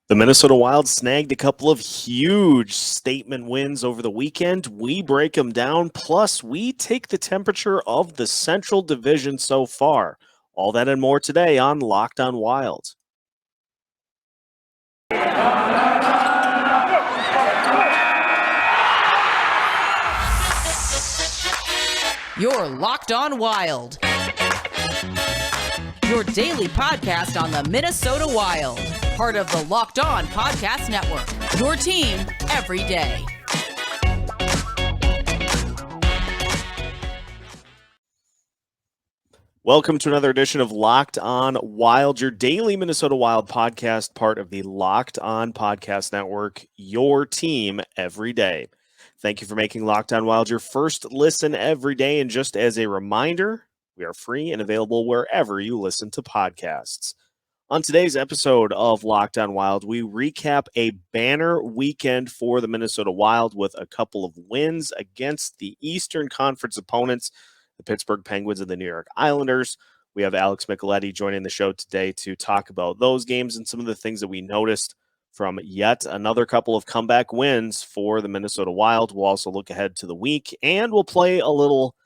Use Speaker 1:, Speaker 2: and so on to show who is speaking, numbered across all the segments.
Speaker 1: The Minnesota Wild snagged a couple of huge statement wins over the weekend. We break them down, plus we take the temperature of the Central Division so far. All that and more today on Locked on Wild.
Speaker 2: You're Locked on Wild, your daily podcast on the Minnesota Wild, part of the Locked On Podcast Network, your team every day.
Speaker 1: Welcome to another edition of Locked on Wild, your daily Minnesota Wild podcast, part of the Locked on Podcast Network, your team every day. Thank you for making Locked on Wild your first listen every day. And just as a reminder, we are free and available wherever you listen to podcasts. On today's episode of Locked on Wild, we recap a banner weekend for the Minnesota Wild with a couple of wins against the Eastern Conference opponents, the Pittsburgh Penguins and the New York Islanders. We have Alex Micheletti joining the show today to talk about those games and some of the things that we noticed from yet another couple of comeback wins for the Minnesota Wild. We'll also look ahead to the week, and we'll play a little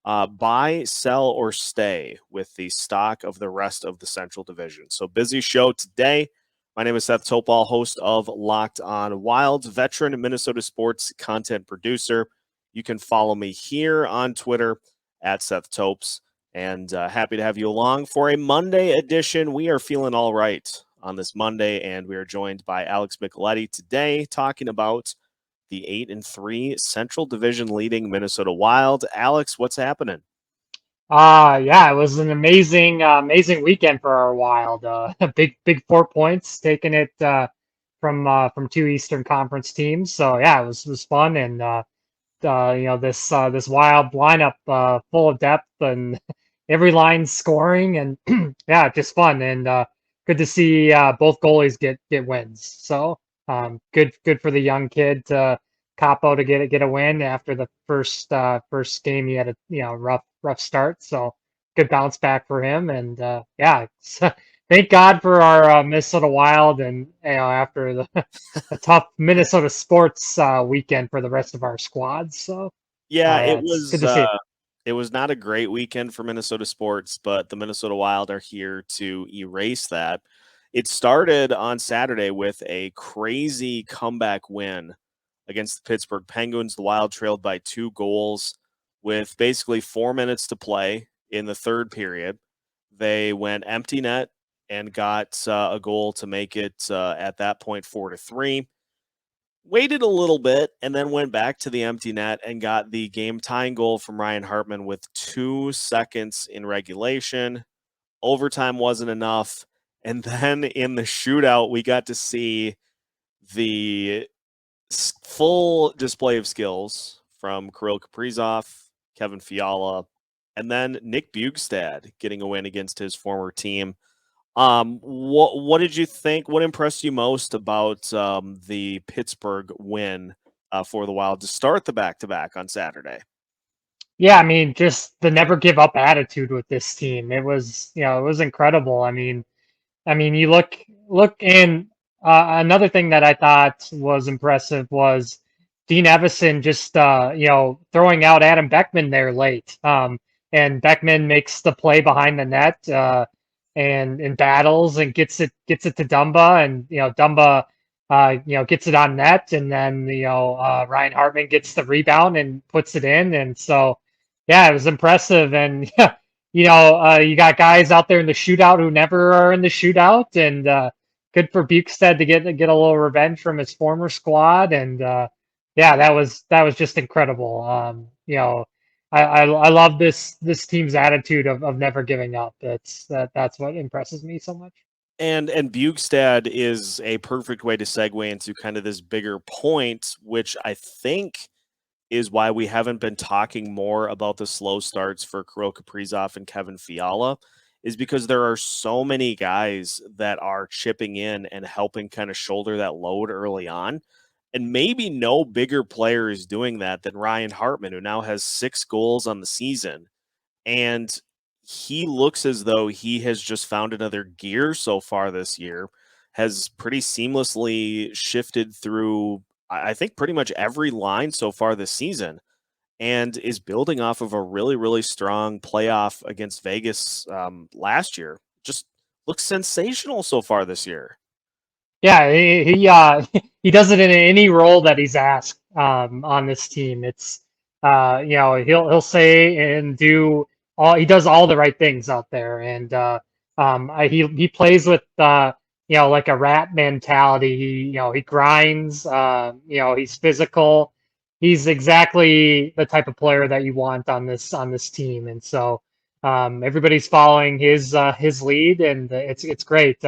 Speaker 1: buy, sell, or stay with the stock of the rest of the Central Division. So busy show today. My name is Seth Topal, host of Locked on Wild, veteran Minnesota sports content producer. You can follow me here on Twitter at Seth Topes, and happy to have you along for a Monday edition. We are feeling all right on this Monday, and we are joined by Alex Micheletti today talking about the 8-3 Central Division leading Minnesota Wild. Alex, what's happening?
Speaker 3: Yeah, it was an amazing weekend for our Wild. Big 4 points, taking it from two Eastern Conference teams. So yeah, it was fun, and this Wild lineup full of depth and every line scoring, and yeah, just fun and good to see both goalies get wins. So good for the young kid Kaapo to get a win after the first game. He had a rough start, so good bounce back for him. And yeah, thank God for our Minnesota Wild, and after the tough Minnesota sports weekend for the rest of our squad. So
Speaker 1: Yeah,
Speaker 3: it's good to see.
Speaker 1: It was not a great weekend for Minnesota sports, but the Minnesota Wild are here to erase that. It started on Saturday with a crazy comeback win against the Pittsburgh Penguins. The Wild trailed by 2 goals with basically 4 minutes to play in the third period. They went empty net and got a goal to make it at that point 4-3. Waited a little bit and then went back to the empty net and got the game tying goal from Ryan Hartman with 2 seconds in regulation. Overtime wasn't enough. And then in the shootout, we got to see the full display of skills from Kirill Kaprizov, Kevin Fiala, and then Nick Bjugstad getting a win against his former team. What did you think? What impressed you most about the Pittsburgh win for the Wild to start the back-to-back on Saturday?
Speaker 3: Yeah, I mean, just the never give up attitude with this team. It was incredible. I mean, you look and another thing that I thought was impressive was Dean Evison just throwing out Adam Beckman there late. And Beckman makes the play behind the net and battles and gets it to Dumba, and Dumba gets it on net, and then Ryan Hartman gets the rebound and puts it in. And so yeah, it was impressive. And you got guys out there in the shootout who never are in the shootout, and good for Bjugstad to get a little revenge from his former squad. And yeah, that was just incredible. I love this team's attitude of never giving up. That's what impresses me so much.
Speaker 1: And Bjugstad is a perfect way to segue into kind of this bigger point, which I think is why we haven't been talking more about the slow starts for Kirill Kaprizov and Kevin Fiala, is because there are so many guys that are chipping in and helping kind of shoulder that load early on. And maybe no bigger player is doing that than Ryan Hartman, who now has 6 goals on the season. And he looks as though he has just found another gear so far this year. has pretty seamlessly shifted through, I think, pretty much every line so far this season, and is building off of a really, really strong playoff against Vegas last year. Just looks sensational so far this year.
Speaker 3: Yeah, he does it in any role that he's asked on this team. It's he'll say and do all, he does all the right things out there, and he plays with like a rat mentality. He grinds. He's physical. He's exactly the type of player that you want on this team, and so everybody's following his lead, and it's great.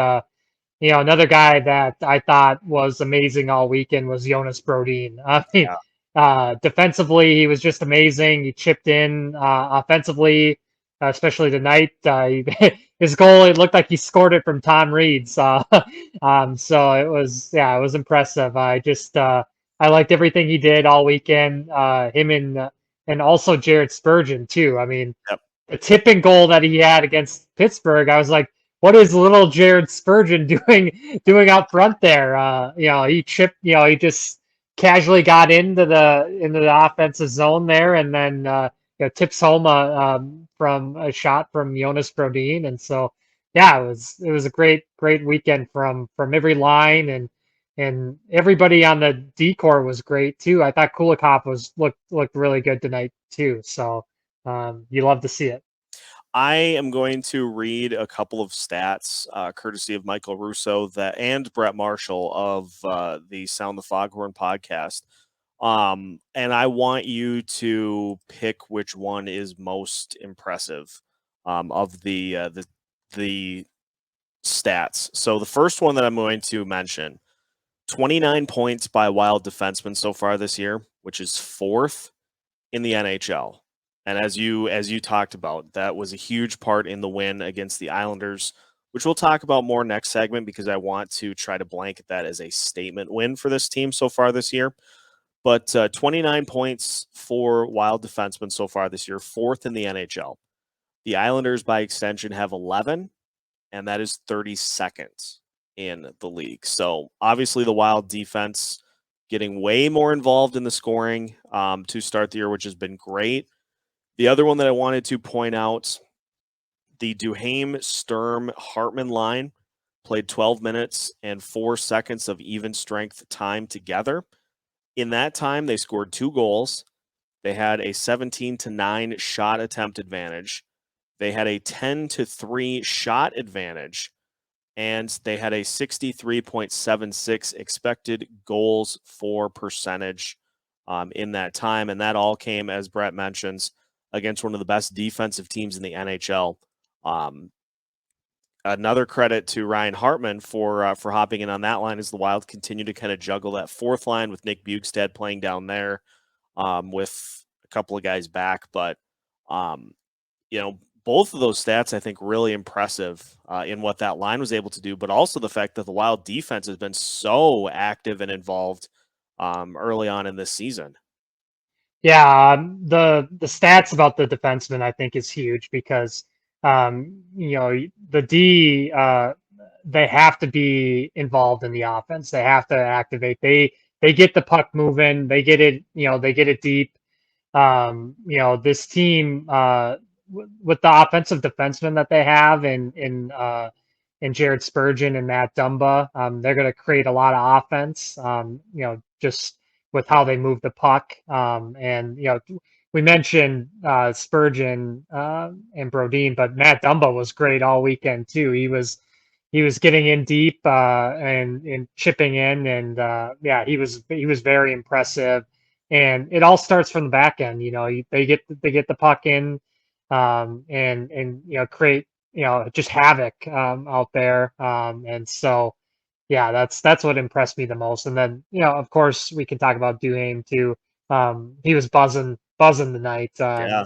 Speaker 3: Another guy that I thought was amazing all weekend was Jonas Brodie. I mean,
Speaker 1: Yeah.
Speaker 3: defensively, he was just amazing. He chipped in offensively, especially tonight. His goal, it looked like he scored it from Tom Reed's. So it was impressive. I liked everything he did all weekend. Him and also Jared Spurgeon too. I mean,
Speaker 1: Yep.
Speaker 3: the tipping goal that he had against Pittsburgh, I was like, what is little Jared Spurgeon doing out front there? He chipped, he just casually got into the offensive zone there, and then tips home from a shot from Jonas Brodin, and so yeah, it was a great weekend from every line, and everybody on the decor was great too. I thought Kulikov looked really good tonight too, so you love to see it.
Speaker 1: I am going to read a couple of stats, courtesy of Michael Russo and Brett Marshall of the Sound the Foghorn podcast. And I want you to pick which one is most impressive of the stats. So the first one that I'm going to mention, 29 points by Wild defensemen so far this year, which is fourth in the NHL. And as you talked about, that was a huge part in the win against the Islanders, which we'll talk about more next segment because I want to try to blanket that as a statement win for this team so far this year. But 29 points for Wild defensemen so far this year, fourth in the NHL. The Islanders, by extension, have 11, and that is 32nd in the league. So obviously the Wild defense getting way more involved in the scoring to start the year, which has been great. The other one that I wanted to point out, the Duhaime, Sturm, Hartman line played 12 minutes and 4 seconds of even strength time together. In that time, they scored 2 goals. They had a 17-9 shot attempt advantage. They had a 10-3 shot advantage. And they had a 63.76 expected goals for percentage in that time. And that all came, as Brett mentions, against one of the best defensive teams in the NHL. Another credit to Ryan Hartman for hopping in on that line as the Wild continue to kind of juggle that fourth line with Nick Bjugstad playing down there with a couple of guys back. But, both of those stats, I think, really impressive in what that line was able to do, but also the fact that the Wild defense has been so active and involved early on in this season.
Speaker 3: Yeah, the stats about the defenseman I think is huge because the D they have to be involved in the offense. They have to activate. They get the puck moving. They get it. They get it deep. This team with the offensive defensemen that they have in Jared Spurgeon and Matt Dumba, they're going to create a lot of offense. Just with how they move the puck. We mentioned Spurgeon and Brodin, but Matt Dumba was great all weekend too. He was getting in deep and chipping in, and he was very impressive. And it all starts from the back end. They get the puck in and create just havoc out there. And so. Yeah, that's what impressed me the most. And then, of course, we can talk about Duhaime too. He was buzzing tonight.
Speaker 1: Yeah.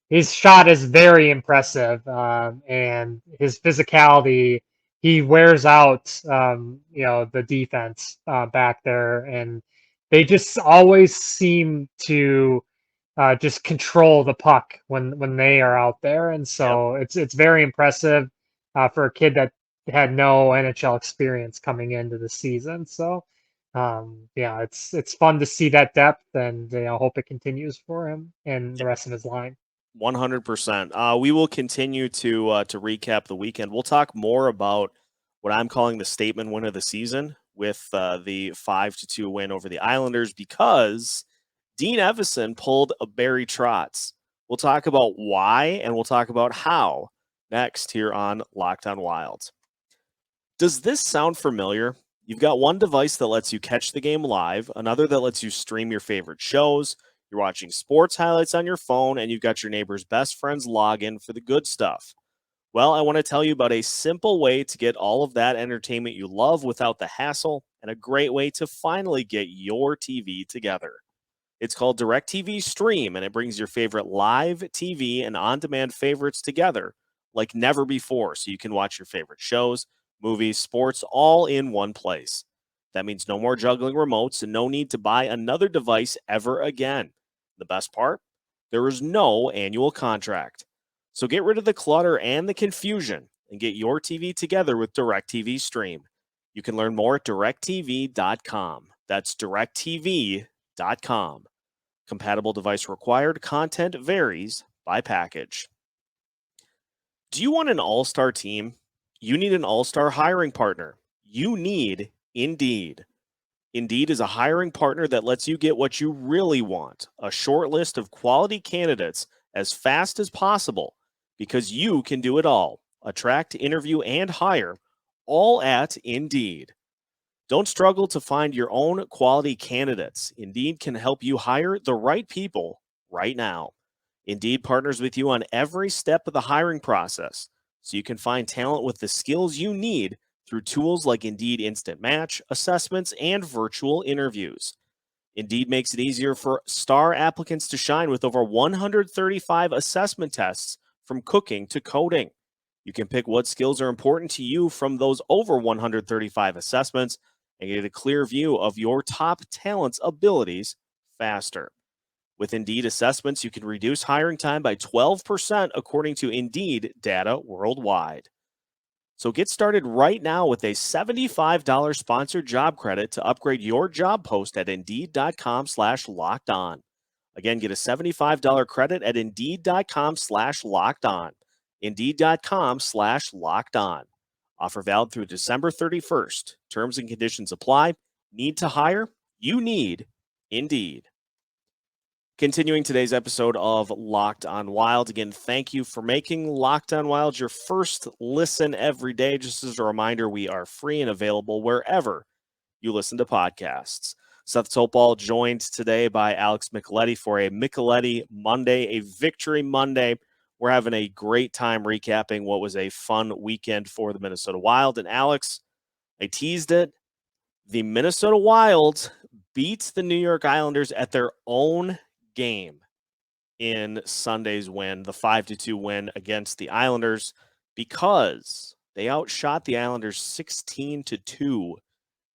Speaker 3: His shot is very impressive, and his physicality. He wears out, the defense back there, and they just always seem to just control the puck when they are out there. And so it's very impressive for a kid that had no NHL experience coming into the season. So, yeah, it's fun to see that depth, and hope it continues for him and the rest of his line.
Speaker 1: 100%. We will continue to recap the weekend. We'll talk more about what I'm calling the statement win of the season with the 5-2 win over the Islanders, because Dean Evison pulled a Barry Trotz. We'll talk about why, and we'll talk about how next here on Locked on Wild. Does this sound familiar? You've got one device that lets you catch the game live, another that lets you stream your favorite shows. You're watching sports highlights on your phone, and you've got your neighbor's best friend's login for the good stuff. Well, I want to tell you about a simple way to get all of that entertainment you love without the hassle, and a great way to finally get your TV together. It's called DirecTV Stream, and it brings your favorite live TV and on-demand favorites together like never before, so you can watch your favorite shows, movies, sports, all in one place. That means no more juggling remotes and no need to buy another device ever again. The best part? There is no annual contract. So get rid of the clutter and the confusion and get your TV together with DirecTV Stream. You can learn more at directtv.com. That's directtv.com. Compatible device required. Content varies by package. Do you want an all-star team? You need an all-star hiring partner. You need Indeed. Indeed is a hiring partner that lets you get what you really want, a short list of quality candidates as fast as possible, because you can do it all. Attract, interview, and hire, all at Indeed. Don't struggle to find your own quality candidates. Indeed can help you hire the right people right now. Indeed partners with you on every step of the hiring process, so you can find talent with the skills you need through tools like Indeed Instant Match, assessments, and virtual interviews. Indeed makes it easier for star applicants to shine with over 135 assessment tests, from cooking to coding. You can pick what skills are important to you from those over 135 assessments and get a clear view of your top talent's abilities faster. With Indeed assessments, you can reduce hiring time by 12% according to Indeed data worldwide. So get started right now with a $75 sponsored job credit to upgrade your job post at Indeed.com/lockedon. Again, get a $75 credit at Indeed.com/lockedon. Indeed.com/lockedon. Offer valid through December 31st. Terms and conditions apply. Need to hire? You need Indeed. Continuing today's episode of Locked on Wild. Again, thank you for making Locked on Wild your first listen every day. Just as a reminder, we are free and available wherever you listen to podcasts. Seth Topal joined today by Alex Micheletti for a Micheletti Monday, a Victory Monday. We're having a great time recapping what was a fun weekend for the Minnesota Wild. And Alex, I teased it. The Minnesota Wild beats the New York Islanders at their own game in Sunday's win, the 5-2 win against the Islanders, because they outshot the Islanders 16-2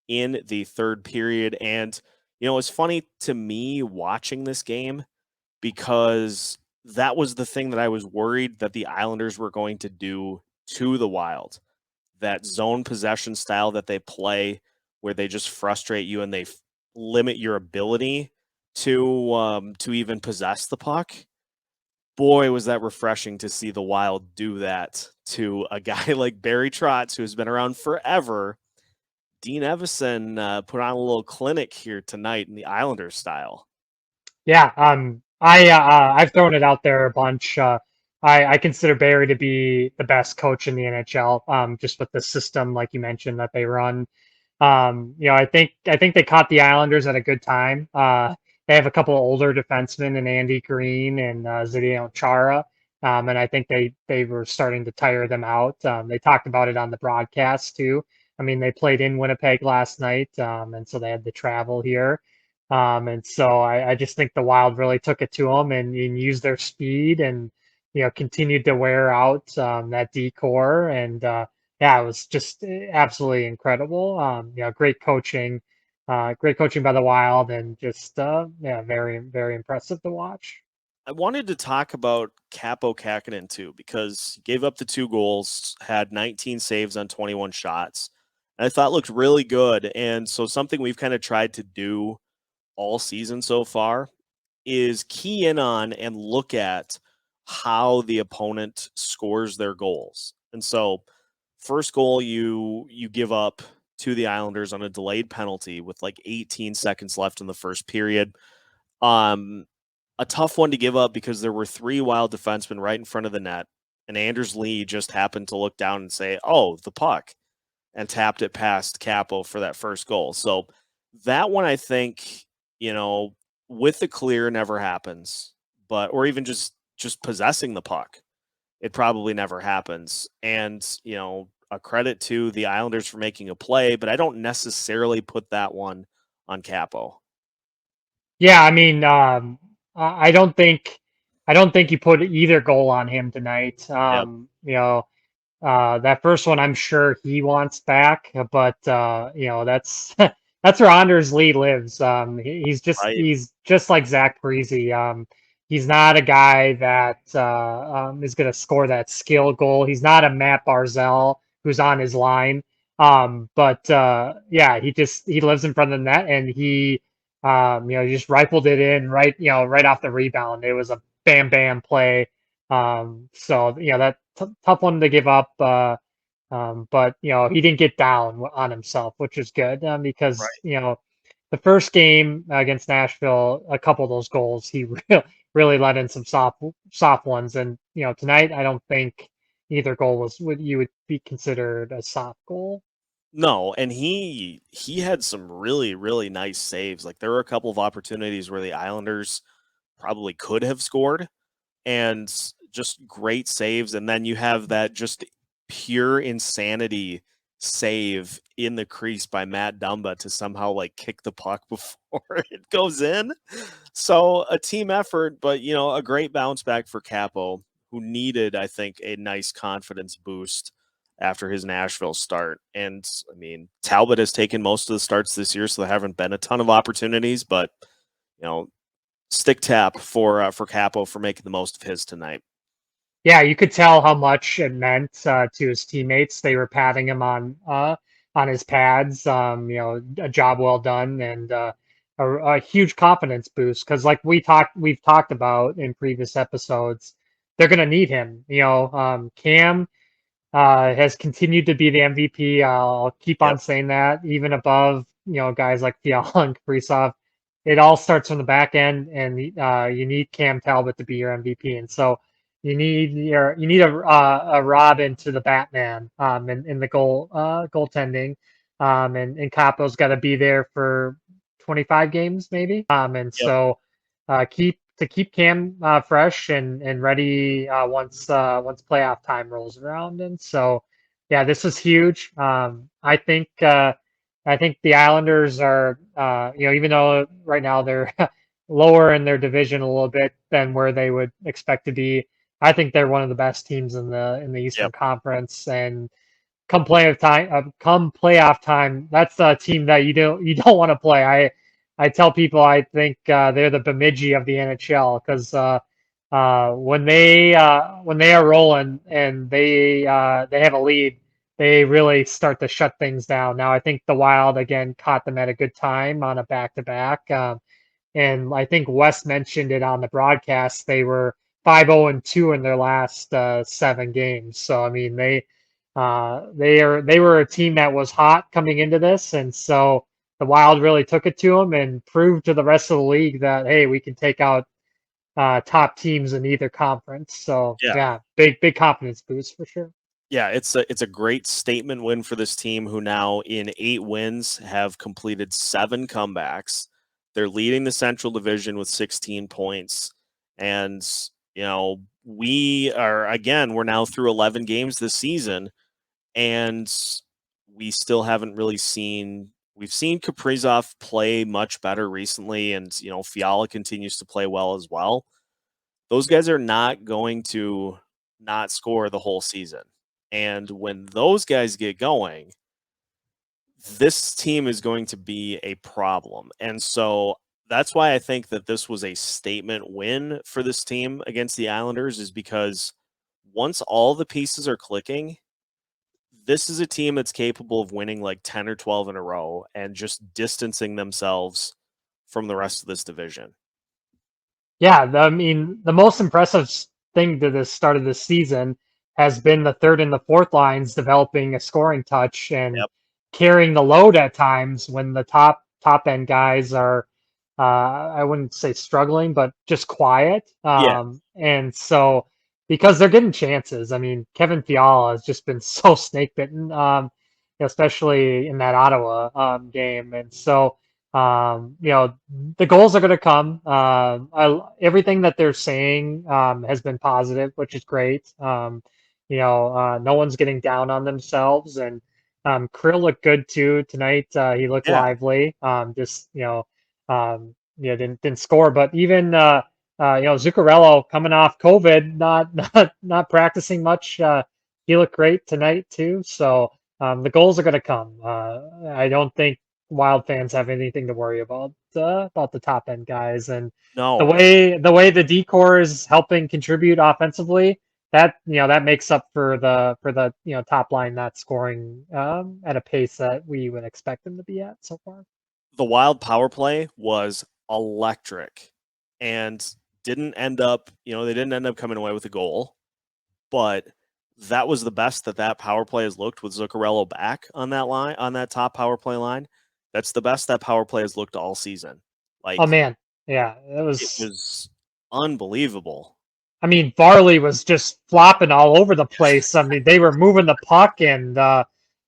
Speaker 1: in the third period. And, it's funny to me watching this game, because that was the thing that I was worried that the Islanders were going to do to the Wild. That zone possession style that they play, where they just frustrate you and they limit your ability to even possess the puck. Boy, was that refreshing to see the Wild do that to a guy like Barry Trotz, who has been around forever. Dean Evison put on a little clinic here tonight in the Islanders style.
Speaker 3: Yeah, I've thrown it out there a bunch. I consider Barry to be the best coach in the NHL, just with the system, like you mentioned, that they run. I think they caught the Islanders at a good time. They have a couple of older defensemen in Andy Green and Zdeno Chara, and I think they were starting to tire them out. They talked about it on the broadcast too. I mean, they played in Winnipeg last night, and so they had to travel here. And so I just think the Wild really took it to them and used their speed and continued to wear out that decor. And yeah, it was just absolutely incredible. Great coaching by the Wild, and just yeah, very, very impressive to watch.
Speaker 1: I wanted to talk about Kaapo Kahkonen too, because he gave up the 2 goals, had 19 saves on 21 shots. And I thought looked really good. And so something we've kind of tried to do all season so far is key in on and look at how the opponent scores their goals. And so first goal you give up to the Islanders on a delayed penalty with like 18 seconds left in the first period. Um a tough one to give up because there were 3 Wild defensemen right in front of the net, and Anders Lee just happened to look down and say, "Oh, the puck," and tapped it past Kaapo for that first goal. So that one, I think, you know, with the clear never happens, but or even just possessing the puck, it probably never happens. And a credit to the Islanders for making a play, but I don't necessarily put that one on Kaapo.
Speaker 3: Yeah, I mean, I don't think you put either goal on him tonight.
Speaker 1: Yep.
Speaker 3: That first one, I'm sure he wants back, but that's that's where Anders Lee lives.
Speaker 1: Right.
Speaker 3: He's just like Zach Parise. He's not a guy that is going to score that skill goal. He's not a Matt Barzell who's on his line. But yeah, he lives in front of the net, and he just rifled it in right off the rebound. It was a bam bam play. So that tough one to give up. But he didn't get down on himself, which is good because
Speaker 1: Right.
Speaker 3: the first game against Nashville, a couple of those goals he really let in some soft ones, and tonight I don't think either goal would you would be considered a soft goal.
Speaker 1: No, and he had some really, really nice saves. Like there were a couple of opportunities where the Islanders probably could have scored and just great saves. And then you have that just pure insanity save in the crease by Matt Dumba to somehow like kick the puck before it goes in. So a team effort, but a great bounce back for Kaapo, who needed, I think, a nice confidence boost after his Nashville start. And I mean, Talbot has taken most of the starts this year, so there haven't been a ton of opportunities, but stick tap for Kaapo for making the most of his tonight.
Speaker 3: Yeah, you could tell how much it meant to his teammates. They were patting him on his pads. A job well done, and a huge confidence boost. Because like we've talked about in previous episodes, they're gonna need him. Cam has continued to be the MVP. I'll keep on
Speaker 1: Yep.
Speaker 3: saying that, even above guys like Fiala and Kaprizov. It all starts from the back end, and you need Cam Talbot to be your MVP. And so you need a Robin to the Batman in the goaltending, and Capo's got to be there for 25 games maybe. And
Speaker 1: Yep.
Speaker 3: so keep Cam fresh and ready once playoff time rolls around. And so, yeah, this is huge. I think the Islanders are, even though right now they're lower in their division a little bit than where they would expect to be, I think they're one of the best teams in the Eastern
Speaker 1: Yep.
Speaker 3: Conference. And come playoff time, that's a team that you don't want to play. I tell people I think they're the Bemidji of the NHL because when they are rolling and they have a lead, they really start to shut things down. Now I think the Wild again caught them at a good time on a back to back. And I think Wes mentioned it on the broadcast. They were 5-0-2 in their last 7 games. So I mean they were a team that was hot coming into this, and so the Wild really took it to them and proved to the rest of the league that hey, we can take out top teams in either conference. So
Speaker 1: Yeah.
Speaker 3: yeah, big confidence boost for sure.
Speaker 1: Yeah, it's a great statement win for this team who now in 8 wins have completed 7 comebacks. They're leading the Central Division with 16 points. And, we're now through 11 games this season, and we still haven't really we've seen Kaprizov play much better recently, and Fiala continues to play well as well. Those guys are not going to not score the whole season. And when those guys get going, this team is going to be a problem. And so that's why I think that this was a statement win for this team against the Islanders, is because once all the pieces are clicking, this is a team that's capable of winning like 10 or 12 in a row and just distancing themselves from the rest of this division.
Speaker 3: Yeah, I mean, the most impressive thing to the start of this season has been the third and the fourth lines developing a scoring touch and
Speaker 1: Yep.
Speaker 3: carrying the load at times when the top end guys are, I wouldn't say struggling, but just quiet.
Speaker 1: Yeah.
Speaker 3: And so because they're getting chances, I mean, Kevin Fiala has just been so snake bitten, especially in that Ottawa game, and so. The goals are going to come. Everything that they're saying has been positive, which is great. No one's getting down on themselves, and Kirill looked good too tonight. He looked
Speaker 1: Yeah.
Speaker 3: lively. Didn't score, but even Zuccarello coming off COVID, not practicing much. He looked great tonight too. So the goals are going to come. I don't think Wild fans have anything to worry about the top end guys, and the
Speaker 1: No.
Speaker 3: way the decor is helping contribute offensively, that makes up for the top line not scoring at a pace that we would expect them to be at so far.
Speaker 1: The Wild power play was electric and didn't end up, they didn't end up coming away with a goal, but that was the best that power play has looked with Zuccarello back on that line, on that top power play line. That's the best that power play has looked all season.
Speaker 3: Oh
Speaker 1: Like,
Speaker 3: man, yeah,
Speaker 1: it was unbelievable.
Speaker 3: I mean, Varley was just flopping all over the place. I mean, they were moving the puck, and I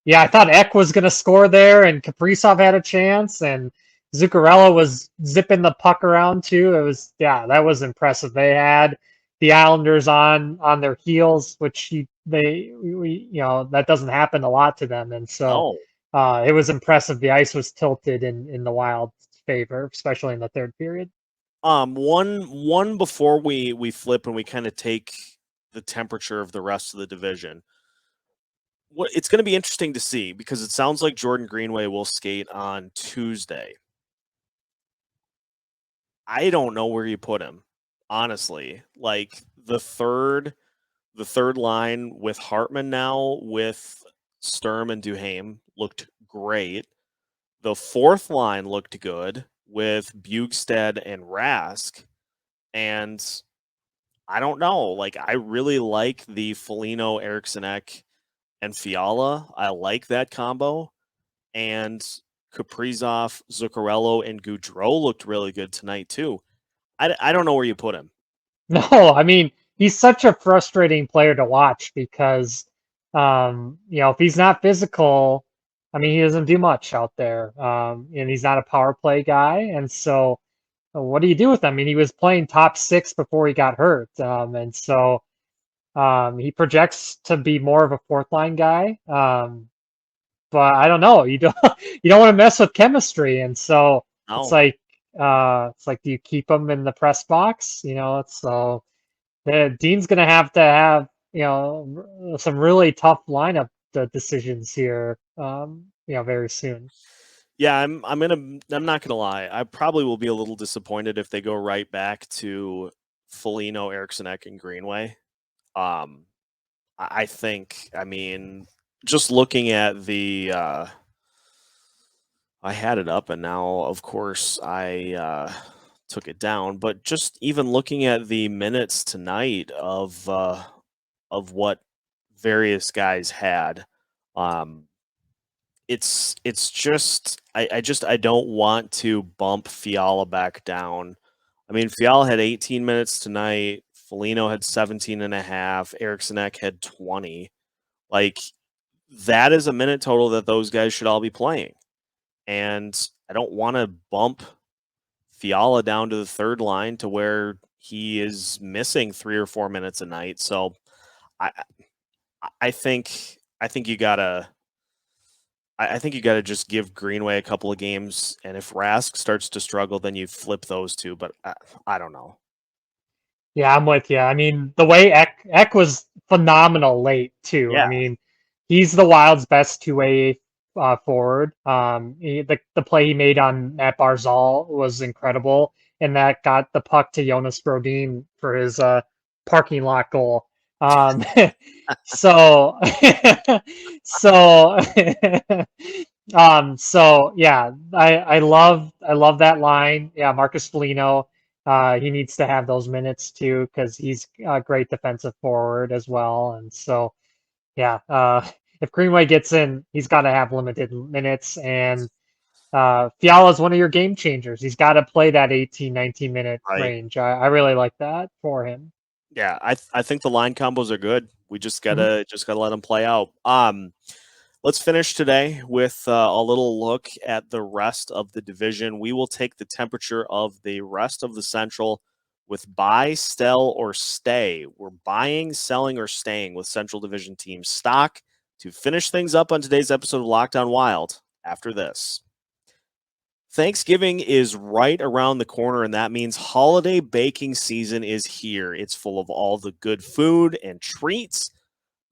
Speaker 3: thought Ek was going to score there, and Kaprizov had a chance, and Zuccarello was zipping the puck around too. That was impressive. They had the Islanders on their heels, which that doesn't happen a lot to them, and so
Speaker 1: No.
Speaker 3: it was impressive. The ice was tilted in the Wild's favor, especially in the third period.
Speaker 1: One before we flip and we kind of take the temperature of the rest of the division. It's going to be interesting to see because it sounds like Jordan Greenway will skate on Tuesday. I don't know where you put him, honestly. Like the third line with Hartman now with Sturm and Duhaime looked great. The fourth line looked good with Bjugstad and Rask. And I don't know. Like, I really like the Foligno, Eriksson Ek, and Fiala. I like that combo. And Kaprizov, Zuccarello, and Gaudreau looked really good tonight, too. I don't know where you put him.
Speaker 3: No, I mean, he's such a frustrating player to watch because, if he's not physical, I mean, he doesn't do much out there. And he's not a power play guy. And so, what do you do with him? I mean, he was playing top six before he got hurt. And so, he projects to be more of a fourth line guy. But I don't know. You don't want to mess with chemistry. And so,
Speaker 1: No.
Speaker 3: it's like, do you keep him in the press box? So Dean's going to have, some really tough lineup decisions here, very soon.
Speaker 1: Yeah, I'm not gonna lie. I probably will be a little disappointed if they go right back to Foligno, Eriksson Ek, and Greenway. I think, I mean, just looking at the I had it up and now of course I took it down, but just even looking at the minutes tonight of what various guys had, it's just I don't want to bump Fiala back down. I mean, Fiala had 18 minutes tonight. Foligno had 17 and a half. Eriksson Ek had 20. Like, that is a minute total that those guys should all be playing. And I don't want to bump Fiala down to the third line to where he is missing 3 or 4 minutes a night. So I think you gotta just give Greenway a couple of games, and if Rask starts to struggle, then you flip those two. But I don't know.
Speaker 3: Yeah, I'm with you. I mean, the way Ek was phenomenal late too.
Speaker 1: Yeah.
Speaker 3: I mean, he's the Wild's best two-way forward. The play he made on Matt Barzal was incredible, and that got the puck to Jonas Brodie for his parking lot goal. So so so yeah, I love that line. Yeah, Marcus Foligno, he needs to have those minutes too because he's a great defensive forward as well. And so yeah, if Greenway gets in, he's got to have limited minutes. And Fiala is one of your game changers. He's got to play that 18, 19-minute
Speaker 1: Right.
Speaker 3: range. I really like that for him.
Speaker 1: Yeah, I think the line combos are good. We just
Speaker 3: Mhm.
Speaker 1: gotta let them play out. Let's finish today with a little look at the rest of the division. We will take the temperature of the rest of the Central with buy, sell, or stay. We're buying, selling, or staying with Central Division team stock to finish things up on today's episode of Locked On Wild after this. Thanksgiving is right around the corner, and that means holiday baking season is here. It's full of all the good food and treats.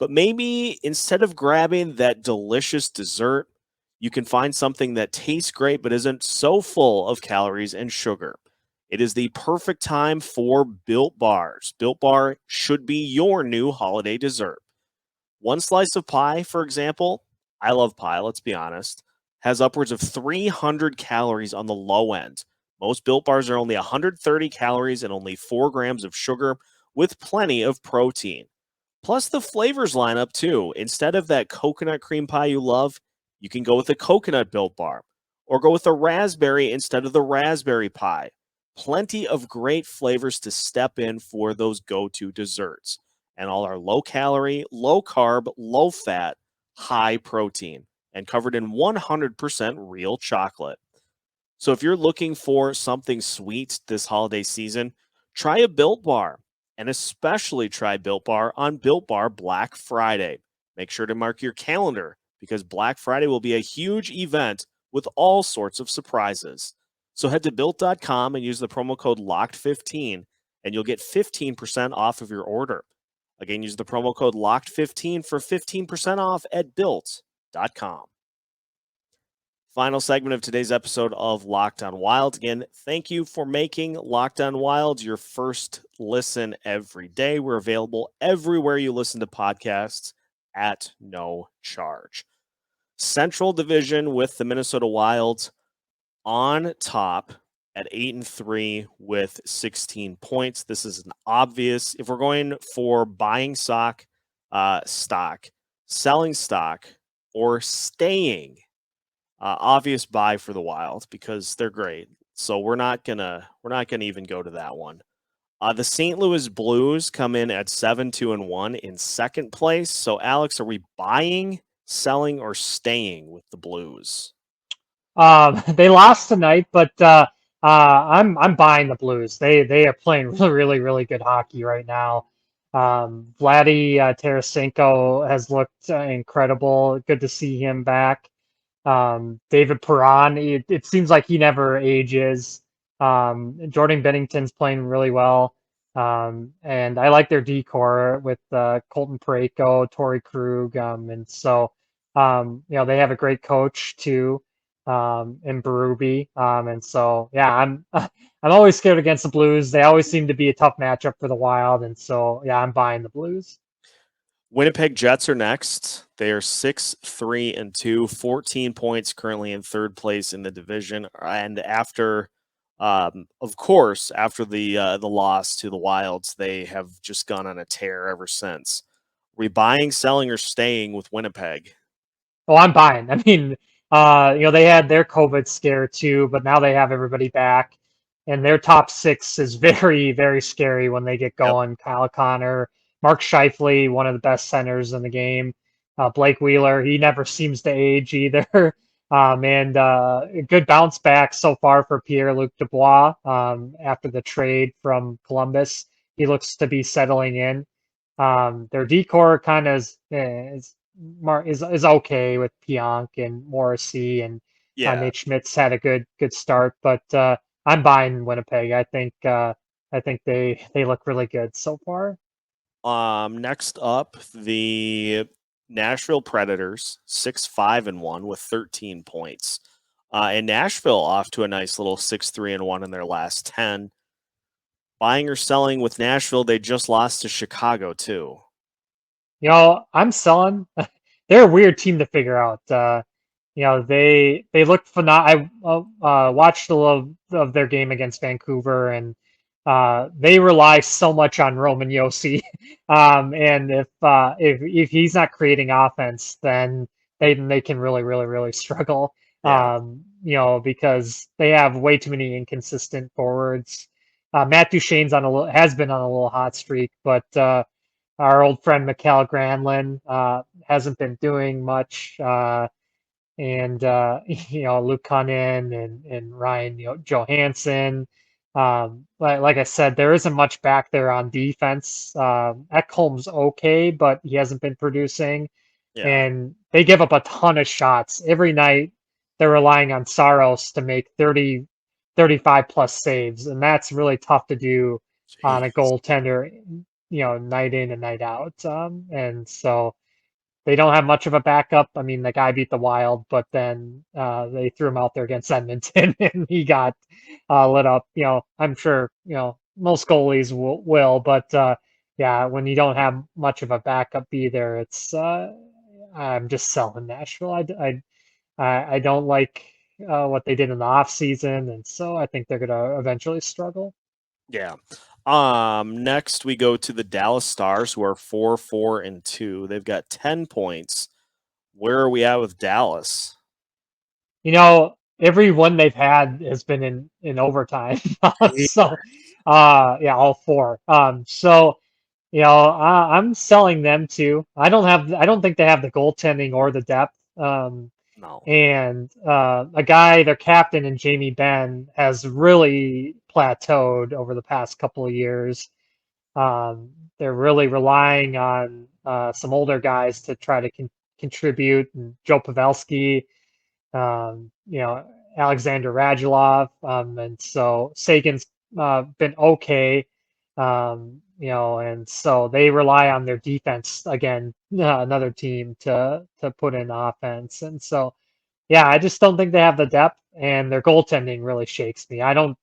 Speaker 1: But maybe instead of grabbing that delicious dessert, you can find something that tastes great but isn't so full of calories and sugar. It is the perfect time for Built Bars. Built Bar should be your new holiday dessert. One slice of pie, for example, I love pie, let's be honest, has upwards of 300 calories on the low end. Most Built Bars are only 130 calories and only 4 grams of sugar with plenty of protein. Plus, the flavors line up too. Instead of that coconut cream pie you love, you can go with a coconut Built Bar or go with a raspberry instead of the raspberry pie. Plenty of great flavors to step in for those go to desserts. And all are low calorie, low carb, low fat, high protein, and covered in 100% real chocolate. So if you're looking for something sweet this holiday season, try a Built Bar, and especially try Built Bar on Built Bar Black Friday. Make sure to mark your calendar because Black Friday will be a huge event with all sorts of surprises. So head to built.com and use the promo code LOCKED15 and you'll get 15% off of your order. Again, use the promo code LOCKED15 for 15% off at built.com. Final segment of today's episode of Locked On Wild. Again, thank you for making Locked On Wild your first listen every day. We're available everywhere you listen to podcasts at no charge. Central Division with the Minnesota Wild on top at 8-3 with 16 points. This is an obvious, if we're going for buying stock, selling stock, or staying, obvious buy for the Wild because they're great. So we're not gonna even go to that one. The St. Louis Blues come in at 7-2-1 in second place. So Alex, are we buying, selling, or staying with the Blues?
Speaker 3: They lost tonight, but I'm buying the Blues. They are playing really really good hockey right now. Vladdy Tarasenko has looked incredible. Good to see him back. David Perron, it seems like he never ages. Jordan Bennington's playing really well. And I like their decor with Colton Parayko, Torrey Krug, and so they have a great coach too, in Berube. And so yeah, I'm I'm always scared against the Blues. They always seem to be a tough matchup for the Wild, and so yeah, I'm buying the Blues.
Speaker 1: Winnipeg Jets are next. They are 6-3-2, 14 points currently in third place in the division. And after, of course, after the loss to the Wilds, they have just gone on a tear ever since. Are we buying, selling, or staying with Winnipeg?
Speaker 3: Oh, I'm buying. I mean, they had their COVID scare too, but now they have everybody back, and their top six is very, very scary when they get
Speaker 1: Yep.
Speaker 3: going. Kyle Connor, Mark Scheifele, one of the best centers in the game. Blake Wheeler, he never seems to age either. And a good bounce back so far for Pierre-Luc Dubois after the trade from Columbus. He looks to be settling in. Their decor kind of is okay with Pionk and Morrissey, and
Speaker 1: Yeah.
Speaker 3: Nate Schmidt's had a good start, but I'm buying Winnipeg. I think they look really good so far.
Speaker 1: Next up, the Nashville Predators 6-5-1 with 13 points. And Nashville off to a nice little 6-3-1 in their last 10. Buying or selling with Nashville, they just lost to Chicago too.
Speaker 3: I'm selling. They're a weird team to figure out. They look phenomenal. I watched a little of their game against Vancouver, and they rely so much on Roman Josi. And if he's not creating offense, then they can really, really, really struggle.
Speaker 1: Yeah.
Speaker 3: Because they have way too many inconsistent forwards. Matt Duchene's has been on a little hot streak, but our old friend Mikael Granlund hasn't been doing much. And Luke Cunnin and Ryan Johansson. Like I said, there isn't much back there on defense. Ekholm's okay, but he hasn't been producing,
Speaker 1: Yeah.
Speaker 3: and they give up a ton of shots every night. They're relying on Saros to make 30, 35 plus saves, and that's really tough to do on a
Speaker 1: Jeez.
Speaker 3: goaltender, night in and night out. And so they don't have much of a backup. I mean, the guy beat the Wild, but then they threw him out there against Edmonton, and he got lit up. I'm sure most goalies will, but yeah, when you don't have much of a backup either, it's I'm just selling Nashville. I don't like what they did in the off season, and so I think they're gonna eventually struggle.
Speaker 1: Yeah. Next we go to the Dallas Stars, who are 4-4-2. They've got 10 points. Where are we at with Dallas?
Speaker 3: Every one they've had has been in overtime. So, yeah, all four. I'm selling them too. I don't think they have the goaltending or the depth.
Speaker 1: No.
Speaker 3: And a guy, their captain in Jamie Benn, has really plateaued over the past couple of years. They're really relying on some older guys to try to contribute, and Joe Pavelski, um, you know, Alexander Radulov, and so Sagan's been okay, and so they rely on their defense again, another team to put in offense, and so yeah, I just don't think they have the depth, and their goaltending really shakes me. I don't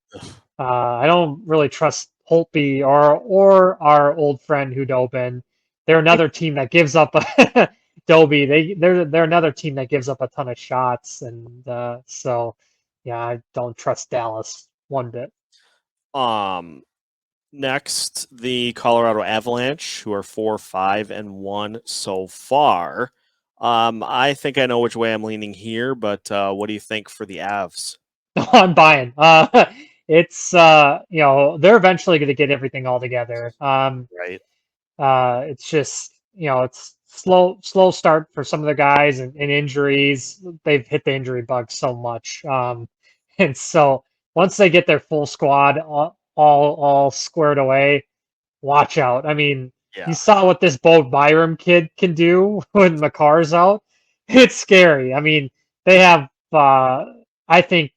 Speaker 3: really trust Holtby or our old friend Hudobin. They're another team that gives up Doby. They're another team that gives up a ton of shots, and so yeah, I don't trust Dallas one bit.
Speaker 1: Next, the Colorado Avalanche, who are 4-5-1 so far. I think I know which way I'm leaning here, but what do you think for the Avs?
Speaker 3: I'm buying. It's they're eventually going to get everything all together.
Speaker 1: Right.
Speaker 3: It's just, it's slow start for some of the guys, and injuries. They've hit the injury bug so much. And so once they get their full squad all squared away, watch out. I mean, you
Speaker 1: Yeah.
Speaker 3: saw what this Bo Byram kid can do when McCarr's out. It's scary. I mean, they have, I think,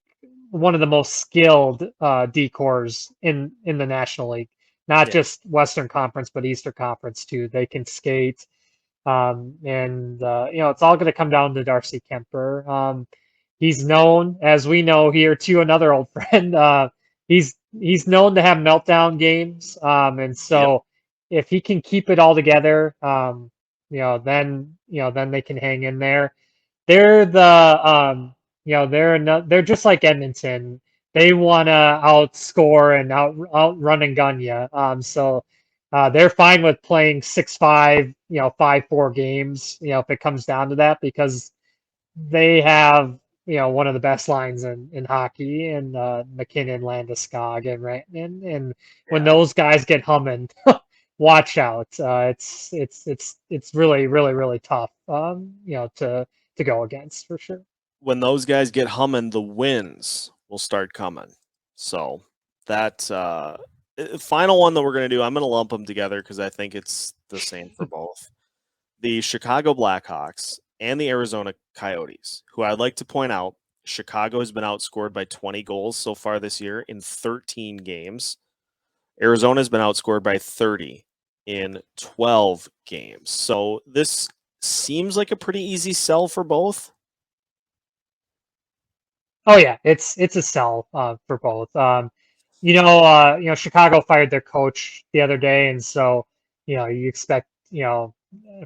Speaker 3: one of the most skilled decors in the National League, not
Speaker 1: Yeah.
Speaker 3: just Western Conference, but Eastern Conference too. They can skate, and it's all going to come down to Darcy Kemper. He's known, as we know here, to another old friend. He's known to have meltdown games, and
Speaker 1: Yep.
Speaker 3: so if he can keep it all together, then they can hang in there. They're they're just like Edmonton. They want to outscore and outrun and gun you. So they're fine with playing 6-5, 5-4 games, if it comes down to that, because they have, one of the best lines in hockey, and McKinnon, Landeskog, and Rantanen. And when
Speaker 1: Yeah.
Speaker 3: those guys get humming, watch out. It's really, really, really tough, to go against for sure.
Speaker 1: When those guys get humming, the wins will start coming. So that final one that we're going to do, I'm going to lump them together because I think it's the same for both. The Chicago Blackhawks and the Arizona Coyotes, who I'd like to point out, Chicago has been outscored by 20 goals so far this year in 13 games. Arizona has been outscored by 30 in 12 games. So this seems like a pretty easy sell for both.
Speaker 3: Oh yeah, it's a sell for both. Chicago fired their coach the other day, and so you expect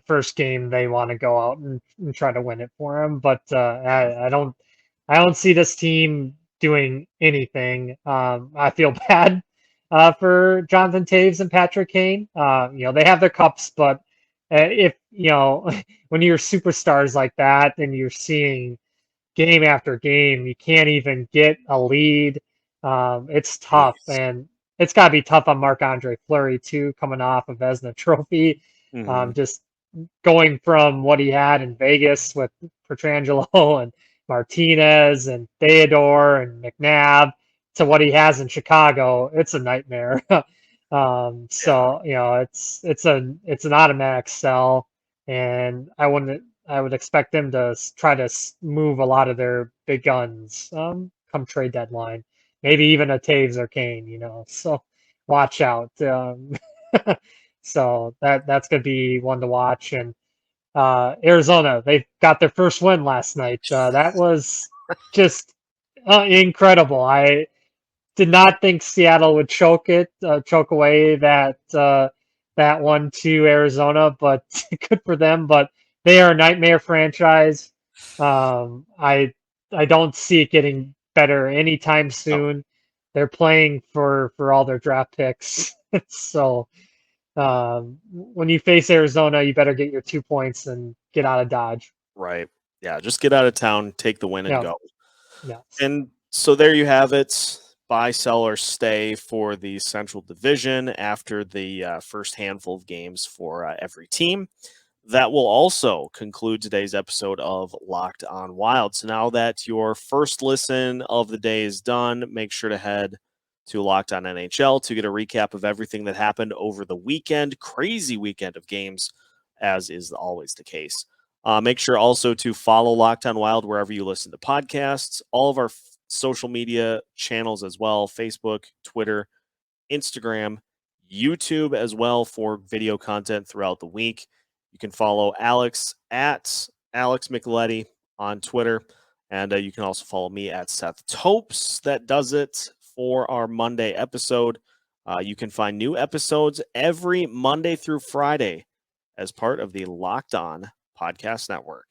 Speaker 3: first game they want to go out and try to win it for him. But I don't see this team doing anything. I feel bad for Jonathan Taves and Patrick Kane. They have their cups, but if when you're superstars like that and you're seeing game after game, you can't even get a lead. It's tough,
Speaker 1: Jeez.
Speaker 3: and it's got to be tough on Marc-Andre Fleury too, coming off of Vezina Trophy.
Speaker 1: Mhm.
Speaker 3: Just going from what he had in Vegas with Petrangelo and Martinez and Theodore and McNabb to what he has in Chicago, it's a nightmare.
Speaker 1: Yeah.
Speaker 3: It's an automatic sell, and I would expect them to try to move a lot of their big guns come trade deadline, maybe even a Taves or Kane. So watch out. So that's going to be one to watch. And Arizona, they got their first win last night. That was just incredible. I did not think Seattle would choke away that one to Arizona, but good for them. But they are a nightmare franchise. I don't see it getting better anytime
Speaker 1: No.
Speaker 3: soon. They're playing for all their draft picks, so when you face Arizona, you better get your 2 points and get out of Dodge.
Speaker 1: Right. Yeah. Just get out of town, take the win, and
Speaker 3: Yeah,
Speaker 1: go.
Speaker 3: yeah.
Speaker 1: And so there you have it. Buy, sell, or stay for the Central Division after the first handful of games for every team. That will also conclude today's episode of Locked On Wild. So now that your first listen of the day is done, make sure to head to Locked On NHL to get a recap of everything that happened over the weekend. Crazy weekend of games, as is always the case. Make sure also to follow Locked On Wild wherever you listen to podcasts. All of our social media channels as well: Facebook, Twitter, Instagram, YouTube as well for video content throughout the week. You can follow Alex at Alex Micheletti on Twitter. And you can also follow me at Seth Topes. That does it for our Monday episode. You can find new episodes every Monday through Friday as part of the Locked On Podcast Network.